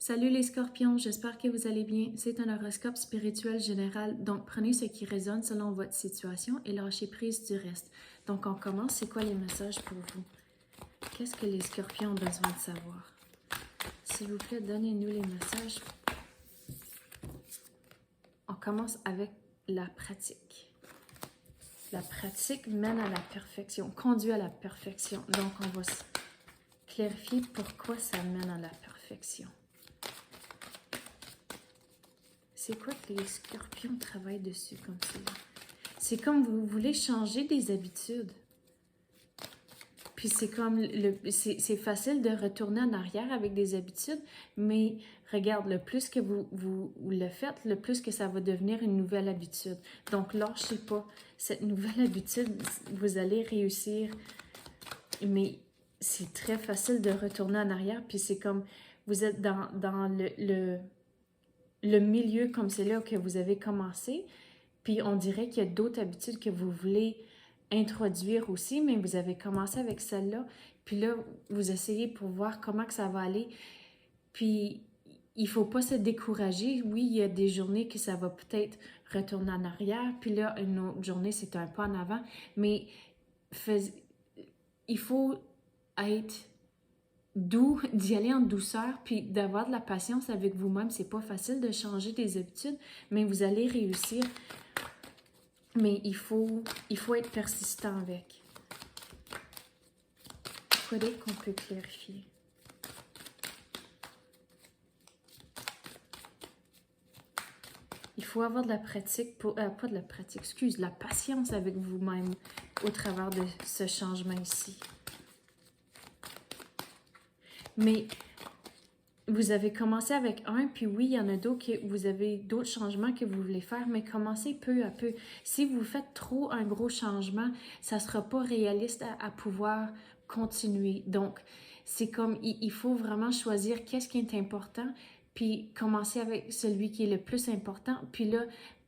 Salut les scorpions, j'espère que vous allez bien. C'est un horoscope spirituel général, donc prenez ce qui résonne selon votre situation et lâchez prise du reste. Donc on commence, c'est quoi les messages pour vous? Qu'est-ce que les scorpions ont besoin de savoir? S'il vous plaît, donnez-nous les messages. On commence avec la pratique. La pratique mène à la perfection, conduit à la perfection. Donc on va clarifier pourquoi ça mène à la perfection. C'est quoi que les scorpions travaillent dessus comme ça? C'est comme vous voulez changer des habitudes. Puis c'est comme, c'est facile de retourner en arrière avec des habitudes, mais regarde, le plus que vous le faites, le plus que ça va devenir une nouvelle habitude. Donc lâchez pas cette nouvelle habitude, vous allez réussir, mais c'est très facile de retourner en arrière, puis c'est comme, vous êtes dans le milieu comme c'est là que vous avez commencé, puis on dirait qu'il y a d'autres habitudes que vous voulez introduire aussi, mais vous avez commencé avec celle-là, puis là, vous essayez pour voir comment que ça va aller, puis il faut pas se décourager. Oui, il y a des journées que ça va peut-être retourner en arrière, puis là, une autre journée, c'est un pas en avant, mais il faut être doux, d'y aller en douceur, puis d'avoir de la patience avec vous-même. C'est pas facile de changer des habitudes, mais vous allez réussir. Mais il faut être persistant avec. Quoi d'autre qu'on peut clarifier? Il faut avoir de la pratique, pas de la pratique, de la patience avec vous-même au travers de ce changement ici. Mais vous avez commencé avec un, puis oui, il y en a d'autres que vous avez d'autres changements que vous voulez faire, mais commencez peu à peu. Si vous faites trop un gros changement, ça ne sera pas réaliste à pouvoir continuer. Donc, c'est comme, il faut vraiment choisir qu'est-ce qui est important, puis commencer avec celui qui est le plus important, puis là,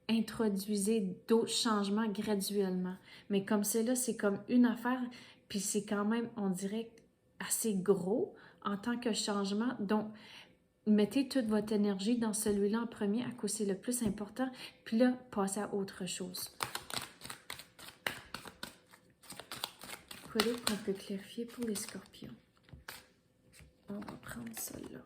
introduisez d'autres changements graduellement. Mais comme c'est là, c'est comme une affaire, puis c'est quand même, on dirait, assez gros en tant que changement. Donc, mettez toute votre énergie dans celui-là en premier à cause c'est le plus important, puis là, passez à autre chose. Quoi d'autre qu'on peut clarifier pour les scorpions? On va prendre celle-là.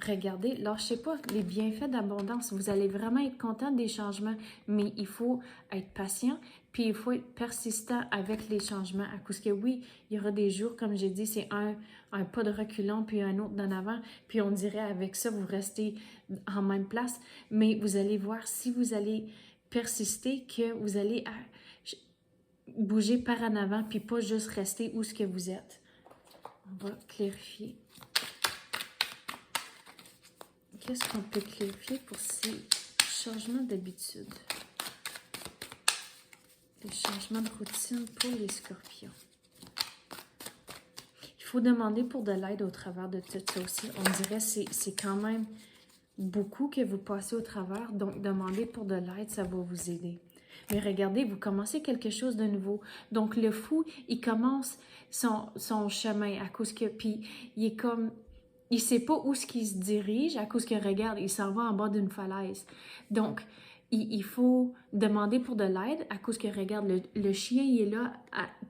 Regardez, lâchez pas les bienfaits d'abondance. Vous allez vraiment être content des changements, mais il faut être patient, puis il faut être persistant avec les changements. À cause que oui, il y aura des jours, comme j'ai dit, c'est un pas de reculant, puis un autre d'en avant, puis on dirait avec ça, vous restez en même place, mais vous allez voir si vous allez persister que vous allez bouger par en avant, puis pas juste rester où ce que vous êtes. On va clarifier. Qu'est-ce qu'on peut clarifier pour ces changements d'habitude? Les changements de routine pour les scorpions. Il faut demander pour de l'aide au travers de tout ça aussi. On dirait que c'est quand même beaucoup que vous passez au travers. Donc, demander pour de l'aide, ça va vous aider. Mais regardez, vous commencez quelque chose de nouveau. Donc, le fou, il commence son chemin à cause que... Puis, il est comme... Il ne sait pas où est-ce qu'il se dirige à cause que, regarde, il s'en va en bas d'une falaise. Donc, il faut demander pour de l'aide à cause que, regarde, le chien, il est là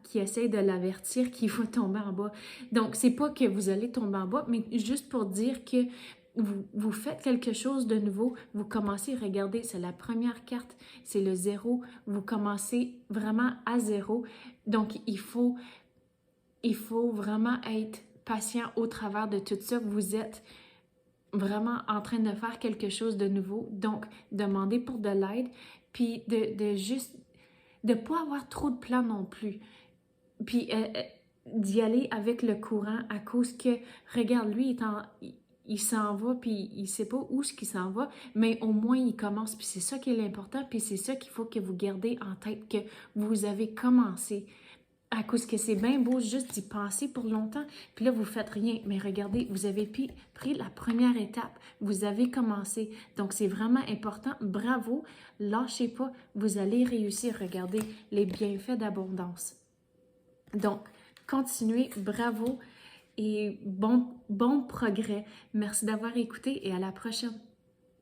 qui essaie de l'avertir qu'il va tomber en bas. Donc, c'est pas que vous allez tomber en bas, mais juste pour dire que vous faites quelque chose de nouveau, vous commencez, regardez, c'est la première carte, c'est le 0, vous commencez vraiment à 0. Donc, il faut vraiment être patient au travers de tout ça. Vous êtes vraiment en train de faire quelque chose de nouveau. Donc, demandez pour de l'aide, puis de juste, de ne pas avoir trop de plans non plus. Puis, d'y aller avec le courant à cause que, regarde, lui, il s'en va, puis il ne sait pas où est-ce qu'il s'en va, mais au moins, il commence. Puis c'est ça qui est l'important, puis c'est ça qu'il faut que vous gardez en tête, que vous avez commencé. À cause que c'est bien beau juste d'y penser pour longtemps, puis là, vous faites rien. Mais regardez, vous avez pris la première étape. Vous avez commencé. Donc, c'est vraiment important. Bravo. Lâchez pas. Vous allez réussir. Regardez les bienfaits d'abondance. Donc, continuez. Bravo. et bon progrès. Merci d'avoir écouté et à la prochaine.